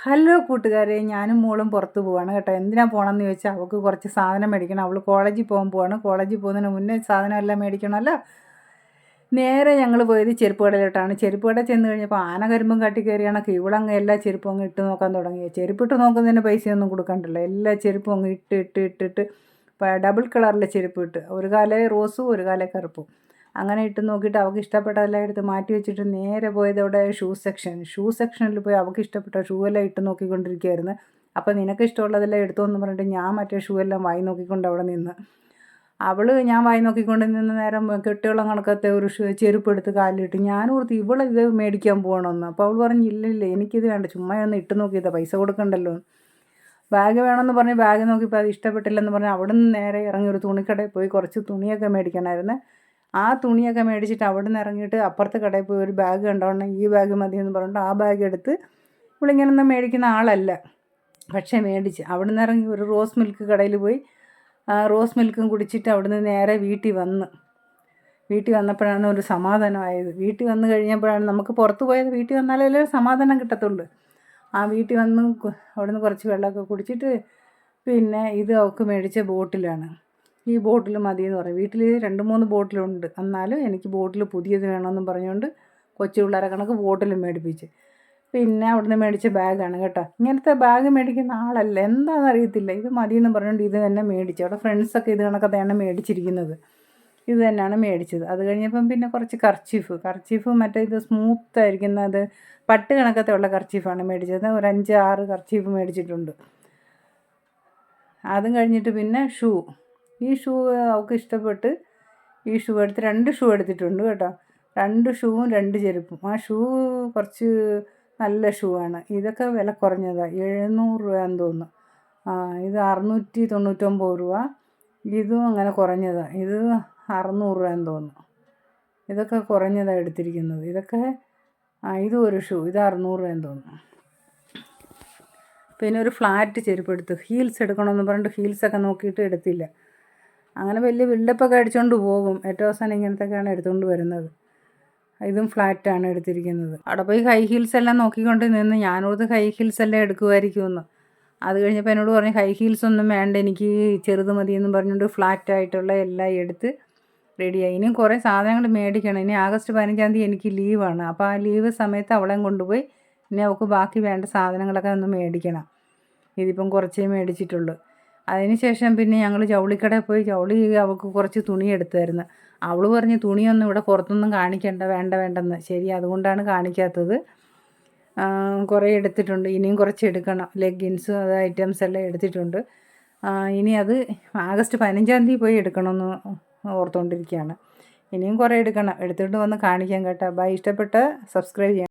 Hello കൂട്ടുകാരെ, ഞാനും മോളും പുറത്ത് പോവാണ് കേട്ടോ. എന്തിനാ പോകണമെന്ന് ചോദിച്ചാൽ അവൾക്ക് കുറച്ച് സാധനം മേടിക്കണം. അവൾ കോളേജിൽ പോവാണ്. കോളേജിൽ പോകുന്നതിന് മുന്നേ സാധനം എല്ലാം മേടിക്കണമല്ലോ. നേരെ ഞങ്ങൾ പോയത് ചെരുപ്പ് കടയിലോട്ടാണ്. ചെരുപ്പ് കടയിൽ ചെന്ന് കഴിഞ്ഞപ്പോൾ ആന കരിമ്പും കാട്ടി കയറിയാണ് ഇവളങ്ങ് എല്ലാ ചെരുപ്പും അങ്ങ് ഇട്ട് നോക്കാൻ തുടങ്ങി. ചെരുപ്പിട്ട് നോക്കുന്നതിന് പൈസയൊന്നും കൊടുക്കണ്ടല്ലോ. എല്ലാ ചെരുപ്പും അങ്ങ് ഇട്ടിട്ട് ഡബിൾ കളറിലെ ചെരുപ്പ് ഇട്ട്, ഒരു കാലേ റോസും ഒരു കാലേ കറുപ്പും അങ്ങനെ ഇട്ട് നോക്കിയിട്ട് അവൾക്ക് ഇഷ്ടപ്പെട്ടതെല്ലാം എടുത്ത് മാറ്റി വെച്ചിട്ട് നേരെ പോയത് അവിടെ ഷൂ സെക്ഷനിൽ പോയി അവൾക്ക് ഇഷ്ടപ്പെട്ട ഷൂ എല്ലാം ഇട്ട് നോക്കിക്കൊണ്ടിരിക്കുകയായിരുന്നു. അപ്പോൾ നിനക്ക് ഇഷ്ടമുള്ളതെല്ലാം എടുത്തോ എന്ന് പറഞ്ഞിട്ട് ഞാൻ മറ്റേ ഷൂ എല്ലാം വായി നോക്കിക്കൊണ്ട് അവിടെ നിന്ന്. ഞാൻ വായി നോക്കിക്കൊണ്ട് നിന്ന് നേരം കെട്ടുകളും കണക്കത്തെ ഒരു ചെരുപ്പ് എടുത്ത് കാലിലിട്ട്. ഞാനോർത്ത് ഇവളിത് മേടിക്കാൻ പോകണമെന്ന്. അപ്പോൾ അവൾ പറഞ്ഞു ഇല്ലില്ല, എനിക്കിത് വേണ്ട, ചുമ്മാ ഒന്ന് ഇട്ട് നോക്കിയതാണ്, പൈസ കൊടുക്കണ്ടല്ലോ. ബാഗ് വേണമെന്ന് പറഞ്ഞ് ബാഗ് നോക്കിയപ്പോൾ അത് ഇഷ്ടപ്പെട്ടില്ലെന്ന് പറഞ്ഞ് അവിടെ നിന്ന് നേരെ ഇറങ്ങി ഒരു തുണിക്കടയിൽ പോയി കുറച്ച് തുണിയൊക്കെ മേടിക്കണമായിരുന്നു. ആ തുണിയൊക്കെ മേടിച്ചിട്ട് അവിടെ നിന്ന് ഇറങ്ങിയിട്ട് അപ്പുറത്തെ കടയിൽ പോയി ഒരു ബാഗ് കണ്ടോണ്ട് ഈ ബാഗ് മതിയെന്ന് പറഞ്ഞിട്ട് ആ ബാഗ് എടുത്ത്, ഇവളിങ്ങനൊന്നും മേടിക്കുന്ന ആളല്ല, പക്ഷേ മേടിച്ച്. അവിടെ നിന്ന് ഇറങ്ങി ഒരു റോസ് മിൽക്ക് കടയിൽ പോയി റോസ് മിൽക്കും കുടിച്ചിട്ട് അവിടെ നിന്ന് നേരെ വീട്ടിൽ വന്നപ്പോഴാണ് ഒരു സമാധാനമായത്. വീട്ടിൽ വന്നു കഴിഞ്ഞപ്പോഴാണ്, നമുക്ക് പുറത്ത് പോയത് വീട്ടിൽ വന്നാലല്ലേ സമാധാനം കിട്ടത്തുള്ളൂ. ആ വീട്ടിൽ വന്ന് അവിടെ നിന്ന് കുറച്ച് വെള്ളമൊക്കെ കുടിച്ചിട്ട് പിന്നെ ഇത് അവൾക്ക് മേടിച്ച ബോട്ടിലാണ്. ഈ ബോട്ടിൽ മതിയെന്ന് പറയും. വീട്ടിൽ 2-3 ബോട്ടിലുണ്ട്, എന്നാലും എനിക്ക് ബോട്ടിൽ പുതിയത് വേണമെന്നും പറഞ്ഞുകൊണ്ട് കൊച്ചു പിള്ളേരെ കണക്ക് ബോട്ടിലും മേടിപ്പിച്ച്. പിന്നെ അവിടുന്ന് മേടിച്ച ബാഗാണ് കേട്ടോ. ഇങ്ങനത്തെ ബാഗ് മേടിക്കുന്ന ആളല്ല, എന്താണെന്നറിയത്തില്ല, ഇത് മതിയെന്ന് പറഞ്ഞുകൊണ്ട് ഇത് തന്നെ മേടിച്ചു. അവിടെ ഫ്രണ്ട്സൊക്കെ ഇത് കണക്കത്തെയാണ് മേടിച്ചിരിക്കുന്നത്. ഇത് തന്നെയാണ് മേടിച്ചത്. അത് കഴിഞ്ഞപ്പം പിന്നെ കുറച്ച് കർച്ചീഫ് മറ്റേ ഇത് സ്മൂത്തായിരിക്കുന്നത് പട്ട് കണക്കത്തെ ഉള്ള കർച്ചീഫാണ് മേടിച്ചത്. ഒരു 5-6 കർച്ചീഫ് മേടിച്ചിട്ടുണ്ട്. അതും കഴിഞ്ഞിട്ട് പിന്നെ ഈ ഷൂ അവൾക്ക് ഇഷ്ടപ്പെട്ട് ഈ ഷൂ എടുത്ത് 2 ഷൂ എടുത്തിട്ടുണ്ട് കേട്ടോ. 2 ഷൂവും 2 ചെരുപ്പും. ആ ഷൂ കുറച്ച് നല്ല ഷൂ ആണ്. ഇതൊക്കെ വില കുറഞ്ഞതാണ്, 700 രൂപയാണെന്ന് തോന്നുന്നു. ഇത് 699 രൂപ. ഇതും അങ്ങനെ കുറഞ്ഞതാണ്, ഇത് 600 രൂപയെന്ന് തോന്നുന്നു. ഇതൊക്കെ കുറഞ്ഞതാണ് എടുത്തിരിക്കുന്നത്. ഇതും ഒരു ഷൂ, ഇത് 600 രൂപയെന്ന് തോന്നുന്നു. പിന്നെ ഒരു ഫ്ലാറ്റ് ചെരുപ്പ് എടുത്തു. ഹീൽസ് എടുക്കണമെന്ന് പറഞ്ഞിട്ട് ഹീൽസൊക്കെ നോക്കിയിട്ട് എടുത്തില്ല. അങ്ങനെ വലിയ ബിൽഡപ്പൊക്കെ അടിച്ചുകൊണ്ട് പോകും. ഏറ്റവും അവസാനം ഇങ്ങനത്തെയൊക്കെയാണ് എടുത്തുകൊണ്ട് വരുന്നത്. ഇതും ഫ്ലാറ്റാണ് എടുത്തിരിക്കുന്നത്. അവിടെ പോയി ഹൈ ഹീൽസ് എല്ലാം നോക്കിക്കൊണ്ട് നിന്ന് ഞാനോർത്ത് ഹൈ ഹീൽസ് എല്ലാം എടുക്കുമായിരിക്കുമെന്ന്. അത് കഴിഞ്ഞപ്പോൾ എന്നോട് പറഞ്ഞു ഹൈ ഹീൽസ് ഒന്നും വേണ്ട, എനിക്ക് ചെറുത് മതിയെന്ന് പറഞ്ഞുകൊണ്ട് ഫ്ലാറ്റായിട്ടുള്ള എല്ലാം എടുത്ത് റെഡിയായി. ഇനിയും കുറേ സാധനങ്ങൾ മേടിക്കണം. ഇനി ആഗസ്റ്റ് 15 എനിക്ക് ലീവാണ്. അപ്പോൾ ആ ലീവ് സമയത്ത് അവളെയും കൊണ്ടുപോയി ഇനി അവൾക്ക് ബാക്കി വേണ്ട സാധനങ്ങളൊക്കെ ഒന്ന് മേടിക്കണം. ഇതിപ്പം കുറച്ചേ മേടിച്ചിട്ടുള്ളൂ. അതിന് ശേഷം പിന്നെ ഞങ്ങൾ ജൗളിക്കടയിൽ പോയി അവൾക്ക് കുറച്ച് തുണി എടുത്തായിരുന്നു. അവൾ പറഞ്ഞ് തുണിയൊന്നും ഇവിടെ പുറത്തൊന്നും കാണിക്കണ്ട, വേണ്ടെന്ന്. ശരി, അതുകൊണ്ടാണ് കാണിക്കാത്തത്. കുറേ എടുത്തിട്ടുണ്ട്, ഇനിയും കുറച്ച് എടുക്കണം. ലെഗിൻസും അത് ഐറ്റംസ് എല്ലാം എടുത്തിട്ടുണ്ട്. ഇനി അത് ആഗസ്റ്റ് 15 പോയി എടുക്കണമെന്ന് ഓർത്തുകൊണ്ടിരിക്കുകയാണ്. ഇനിയും കുറേ എടുക്കണം, എടുത്തിട്ട് വന്ന് കാണിക്കാം കേട്ടോ. ബൈ. ഇഷ്ടപ്പെട്ട സബ്സ്ക്രൈബ് ചെയ്യണം.